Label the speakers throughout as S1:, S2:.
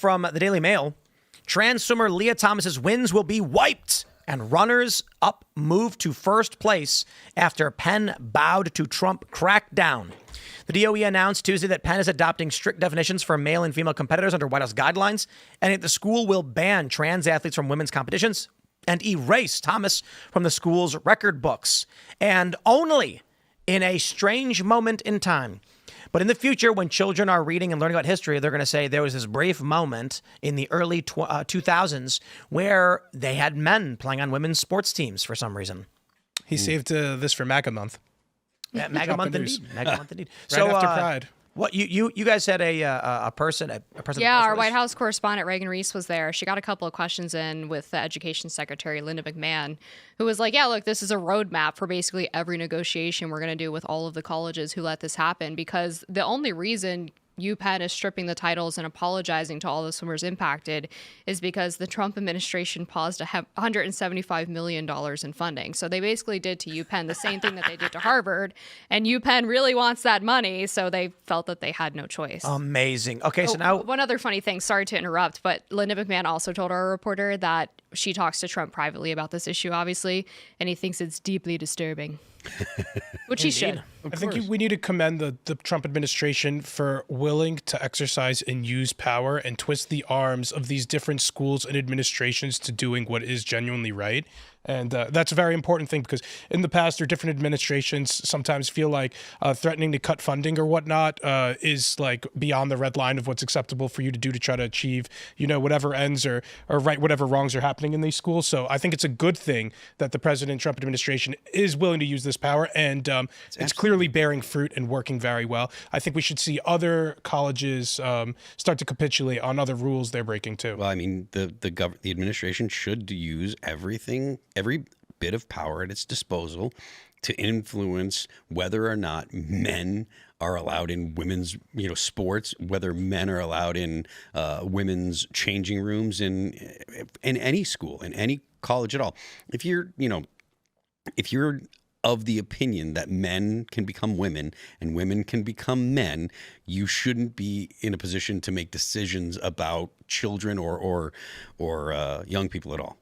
S1: from the Daily Mail. Trans swimmer Leah Thomas's wins will be wiped, and runners up moved to first place after Penn bowed to Trump crackdown. The DOE announced Tuesday that Penn is adopting strict definitions for male and female competitors under White House guidelines, and that the school will ban trans athletes from women's competitions and erase Thomas from the school's record books. And only in a strange moment in time. But in the future, when children are reading and learning about history, they're going to say there was this brief moment in the early 2000s where they had men playing on women's sports teams for some reason.
S2: He saved this for MAGA month.
S1: Yeah, MAGA month indeed. MAGA month indeed.
S2: Right after Pride.
S1: What you guys had a person.
S3: Yeah, our White House correspondent Reagan Reese was there. She got a couple of questions in with the Education Secretary Linda McMahon, who was like, "Yeah, look, this is a roadmap for basically every negotiation we're going to do with all of the colleges who let this happen, because the only reason UPenn is stripping the titles and apologizing to all the swimmers impacted is because the Trump administration paused $175 million in funding. So they basically did to UPenn the same thing that they did to Harvard, and UPenn really wants that money, so they felt that they had no choice.
S1: Amazing. Okay, so now...
S3: One other funny thing, sorry to interrupt, but Linda McMahon also told our reporter that she talks to Trump privately about this issue, obviously, and he thinks it's deeply disturbing. Which he should.
S2: I think we need to commend the Trump administration for willing to exercise and use power and twist the arms of these different schools and administrations to doing what is genuinely right. And that's a very important thing, because in the past, there different administrations sometimes feel like threatening to cut funding or whatnot is like beyond the red line of what's acceptable for you to do to try to achieve, whatever ends or right whatever wrongs are happening in these schools. So I think it's a good thing that the President Trump administration is willing to use this power, and it's clearly bearing fruit and working very well. I think we should see other colleges start to capitulate on other rules they're breaking too.
S4: Well, I mean, the administration should use every bit of power at its disposal to influence whether or not men are allowed in women's, sports, whether men are allowed in women's changing rooms in any school, in any college at all. If you're of the opinion that men can become women and women can become men, you shouldn't be in a position to make decisions about children or young people at all.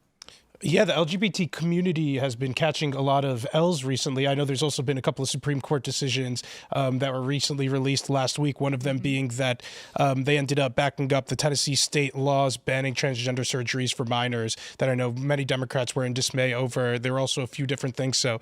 S2: Yeah, the LGBT community has been catching a lot of L's recently. I know there's also been a couple of Supreme Court decisions that were recently released last week, one of them being that they ended up backing up the Tennessee state laws banning transgender surgeries for minors that I know many Democrats were in dismay over. There were also a few different things. So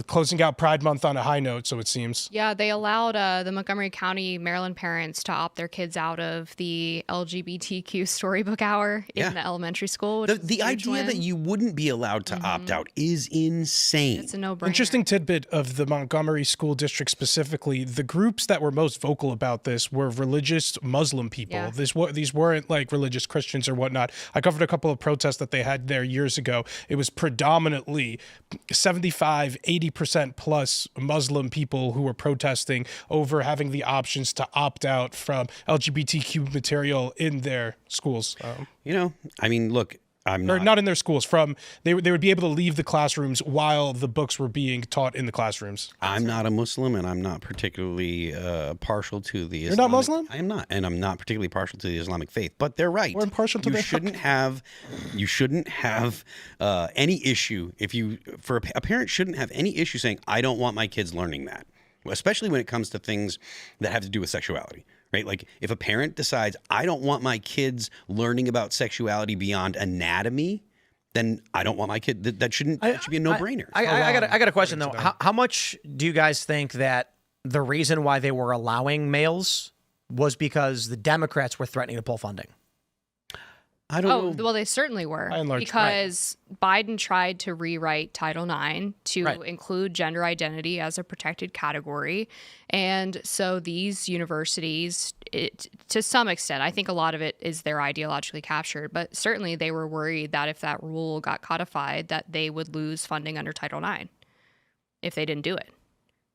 S2: closing out Pride Month on a high note, so it seems.
S3: Yeah, they allowed the Montgomery County, Maryland parents to opt their kids out of the LGBTQ storybook hour in the elementary school.
S4: The idea that you wouldn't be allowed to opt out is insane.
S3: It's a no-brainer.
S2: Interesting tidbit of the Montgomery School District specifically, the groups that were most vocal about this were religious Muslim people.
S3: Yeah.
S2: These weren't like religious Christians or whatnot. I covered a couple of protests that they had there years ago. It was predominantly 80% plus Muslim people who were protesting over having the options to opt out from LGBTQ material in their schools.
S4: Look,
S2: not in their schools. They would be able to leave the classrooms while the books were being taught in the classrooms.
S4: I'm not a Muslim, and I'm not particularly partial to the Islamic.
S2: You're not Muslim?
S4: I am not, and I'm not particularly partial to the Islamic faith. But they're right.
S2: We're impartial to
S4: you shouldn't have any issue a parent shouldn't have any issue saying, I don't want my kids learning that, especially when it comes to things that have to do with sexuality. Right? Like if a parent decides, I don't want my kids learning about sexuality beyond anatomy, then I don't want my kid. That should be a no-brainer.
S1: I got a question, though. How much do you guys think that the reason why they were allowing males was because the Democrats were threatening to pull funding?
S4: I don't know.
S3: Well, they certainly were, because Biden tried to rewrite Title IX to include gender identity as a protected category. And so these universities, to some extent, I think a lot of it is they're ideologically captured, but certainly they were worried that if that rule got codified, that they would lose funding under Title IX if they didn't do it.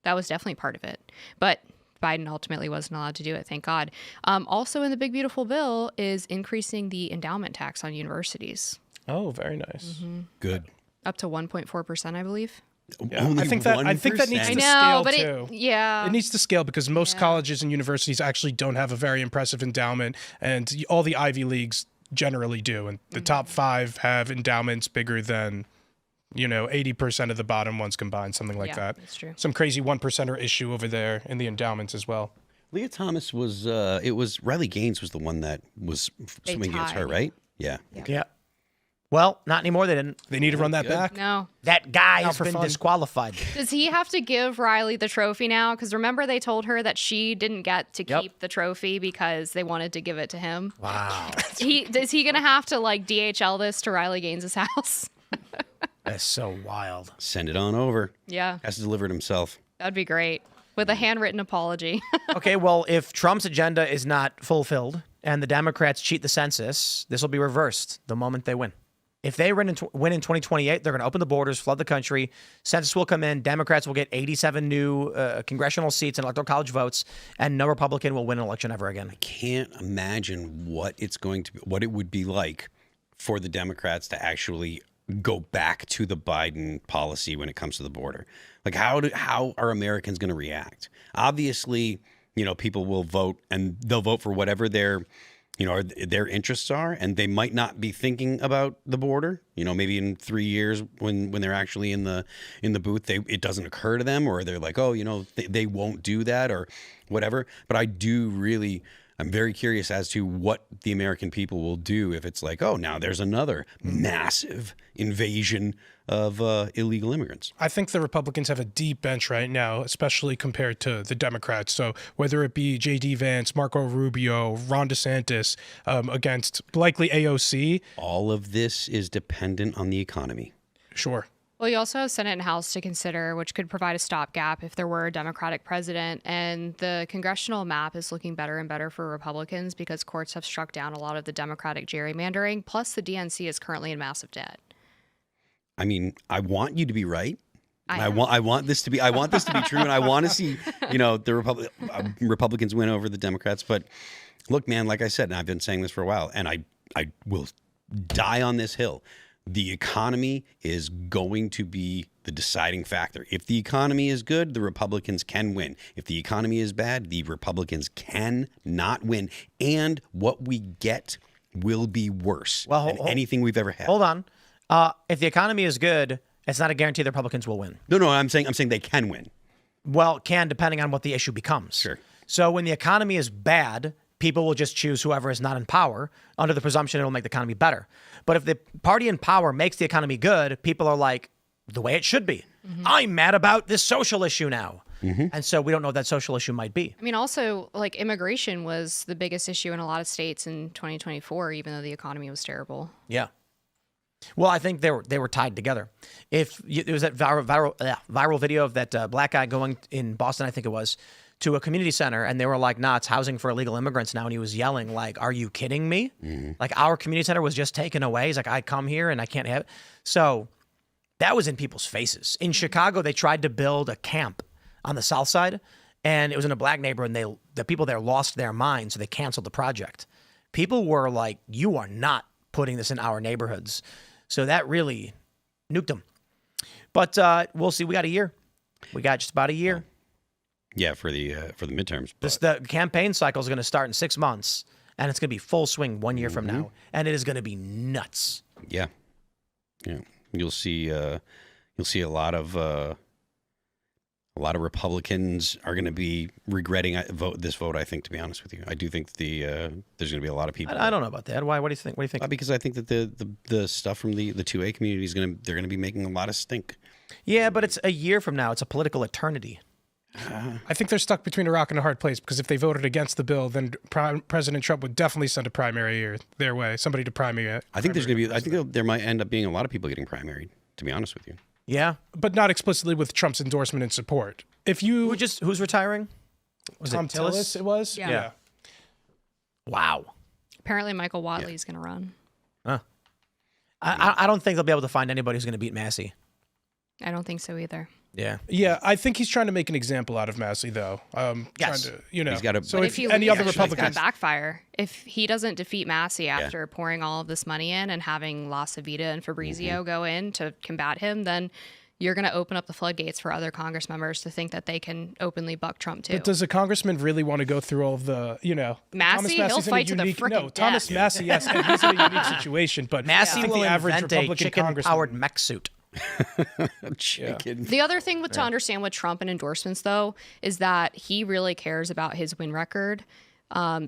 S3: That was definitely part of it. But Biden ultimately wasn't allowed to do it, thank God. Also in the big, beautiful bill is increasing the endowment tax on universities.
S2: Oh, very nice.
S4: Good.
S3: Up to 1.4%, I believe.
S2: Yeah. I think that needs to scale too. It needs to scale because most colleges and universities actually don't have a very impressive endowment, and all the Ivy Leagues generally do, and the top 5 have endowments bigger than 80% of the bottom ones combined, something like that.
S3: That's true.
S2: Some crazy 1%er issue over there in the endowments as well.
S4: Leah Thomas was Riley Gaines was the one that was swimming against her, right? Yeah.
S1: Well, not anymore. They didn't.
S2: They need to run that back.
S3: No.
S1: That guy has been disqualified.
S3: Does he have to give Riley the trophy now? Because remember they told her that she didn't get to keep the trophy because they wanted to give it to him?
S1: Wow.
S3: Is he going to have to DHL this to Riley Gaines' house?
S1: That's so wild.
S4: Send it on over.
S3: Yeah.
S4: Has to deliver it himself.
S3: That'd be great. With a handwritten apology.
S1: Okay, well, if Trump's agenda is not fulfilled and the Democrats cheat the census, this will be reversed the moment they win. If they win in 2028, they're going to open the borders, flood the country. Census will come in. Democrats will get 87 new congressional seats and electoral college votes, and no Republican will win an election ever again.
S4: I can't imagine what it would be like for the Democrats to actually go back to the Biden policy when it comes to the border. Like, how are Americans going to react? Obviously, people will vote, and they'll vote for whatever their interests are, and they might not be thinking about the border. Maybe in 3 years when they're actually in the booth, it doesn't occur to them, or they're like, oh, they won't do that or whatever. But I'm very curious as to what the American people will do if it's like, oh, now there's another massive invasion of illegal immigrants.
S2: I think the Republicans have a deep bench right now, especially compared to the Democrats. So whether it be J.D. Vance, Marco Rubio, Ron DeSantis against likely AOC.
S4: All of this is dependent on the economy.
S2: Sure.
S3: Well, you also have Senate and House to consider, which could provide a stopgap if there were a Democratic president. And the congressional map is looking better and better for Republicans because courts have struck down a lot of the Democratic gerrymandering. Plus, the DNC is currently in massive debt.
S4: I mean, I want you to be right. I want this to be true, and I want to see the Republicans win over the Democrats. But look, man, like I said, and I've been saying this for a while, and I will die on this hill. The economy is going to be the deciding factor. If the economy is good, the Republicans can win. If the economy is bad, the Republicans cannot win. And what we get will be worse than anything we've ever had.
S1: Hold on. If the economy is good, it's not a guarantee the Republicans will win.
S4: No, I'm saying they can win.
S1: Well, depending on what the issue becomes.
S4: Sure.
S1: So when the economy is bad, people will just choose whoever is not in power under the presumption it will make the economy better. But if the party in power makes the economy good, people are like, the way it should be. Mm-hmm. I'm mad about this social issue now. Mm-hmm. And so we don't know what that social issue might be.
S3: I mean, also, immigration was the biggest issue in a lot of states in 2024, even though the economy was terrible.
S1: Yeah. Well, I think they were tied together. It was that viral video of that black guy going in Boston, I think it was, to a community center, and they were like, nah, it's housing for illegal immigrants now. And he was yelling, like, are you kidding me? Mm-hmm. Like, our community center was just taken away. He's like, I come here and I can't have it. So that was in people's faces. In Chicago, they tried to build a camp on the south side, and it was in a black neighborhood, and the people there lost their minds, so they canceled the project. People were like, you are not putting this in our neighborhoods. So that really nuked them. But we'll see. We got a year. We got just about a year.
S4: Yeah, for the midterms.
S1: The campaign cycle is going to start in 6 months, and it's going to be full swing 1 year from now, and it is going to be nuts.
S4: Yeah. You'll see a lot of Republicans are going to be regretting this vote. I think, to be honest with you, I do think there's going to be a lot of people.
S1: I don't know about that. Why? What do you think?
S4: Because I think that the stuff from the 2A community they're going to be making a lot of stink.
S1: Yeah, but it's a year from now. It's a political eternity.
S2: I think they're stuck between a rock and a hard place because if they voted against the bill, then President Trump would definitely send a primary their way, somebody to primary it.
S4: I think there might end up being a lot of people getting primaried, to be honest with you.
S1: Yeah,
S2: but not explicitly with Trump's endorsement and support.
S1: Who's retiring? Was
S2: Tom
S1: it Tillis?
S2: Tillis? It was.
S3: Yeah.
S1: Wow.
S3: Apparently, Michael Whatley is going to run.
S1: Huh. I don't think they'll be able to find anybody who's going to beat Massey.
S3: I don't think so either.
S2: Yeah. I think he's trying to make an example out of Massey, though.
S1: Yes.
S2: Trying to,
S4: He's got
S3: so if any other Republicans, it's going to backfire. If he doesn't defeat Massey after pouring all of this money in and having La Savita and Fabrizio go in to combat him, then you're going to open up the floodgates for other Congress members to think that they can openly buck Trump too.
S2: But does a congressman really want to go through all of the,
S3: Massey, he'll fight to the freaking
S2: No, Thomas
S3: death.
S2: Massey, yes, and he's in a unique situation. But
S1: Massey
S2: I think
S1: will
S2: the average
S1: invent a
S2: Republican congressman.
S1: chicken-powered mech suit.
S4: Chicken.
S3: The other thing to understand with Trump and endorsements, though, is that he really cares about his win record.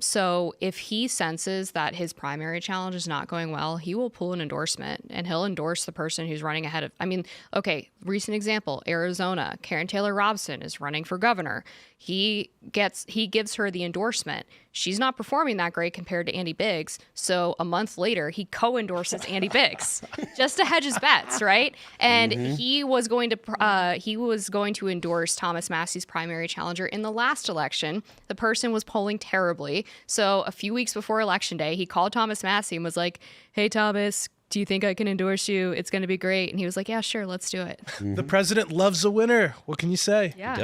S3: So if he senses that his primary challenge is not going well, he will pull an endorsement and he'll endorse the person who's running ahead of. I mean, okay, recent example, Arizona, Karen Taylor Robson is running for governor. He gives her the endorsement. She's not performing that great compared to Andy Biggs. So a month later, he co-endorses Andy Biggs just to hedge his bets, right? And he was going to endorse Thomas Massey's primary challenger in the last election. The person was polling terribly. So a few weeks before Election Day, he called Thomas Massey and was like, "Hey, Thomas, do you think I can endorse you? It's going to be great." And he was like, "Yeah, sure, let's do it."
S2: The president loves a winner. What can you say?
S3: Yeah.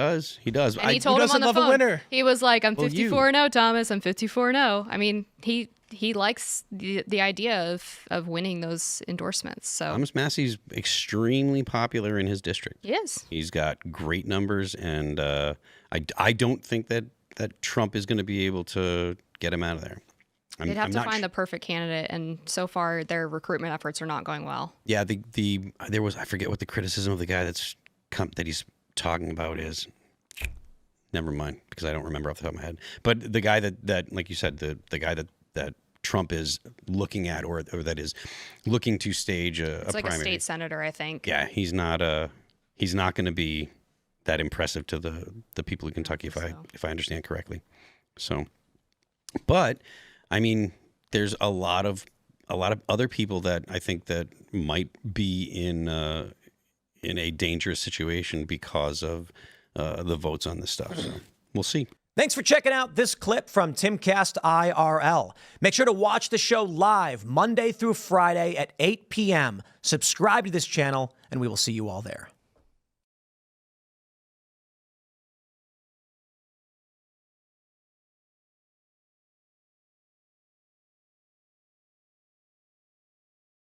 S4: He does.
S3: And he told him on the
S2: love a
S3: phone.
S2: winner.
S3: He was like, "I'm 54-0, Thomas. I'm 54-0." I mean, he likes the idea of winning those endorsements. So
S4: Thomas Massey's extremely popular in his district.
S3: he is.
S4: He's got great numbers, and I don't think that Trump is going to be able to get him out of there.
S3: They'd have to find the perfect candidate, and so far their recruitment efforts are not going well.
S4: Yeah, there was, I forget what the criticism of the guy that he's talking about is. Never mind, because I don't remember off the top of my head. But the guy that like you said, the guy that Trump is looking at, or that is looking to stage a
S3: It's like
S4: primary.
S3: a state senator, I think.
S4: Yeah, he's not going to be that impressive to the people of Kentucky, if I understand correctly. So, but I mean, there's a lot of other people that I think that might be in a dangerous situation because of the votes on this stuff. So we'll see.
S1: Thanks for checking out this clip from Timcast IRL. Make sure to watch the show live Monday through Friday at 8 p.m. Subscribe to this channel, and we will see you all there.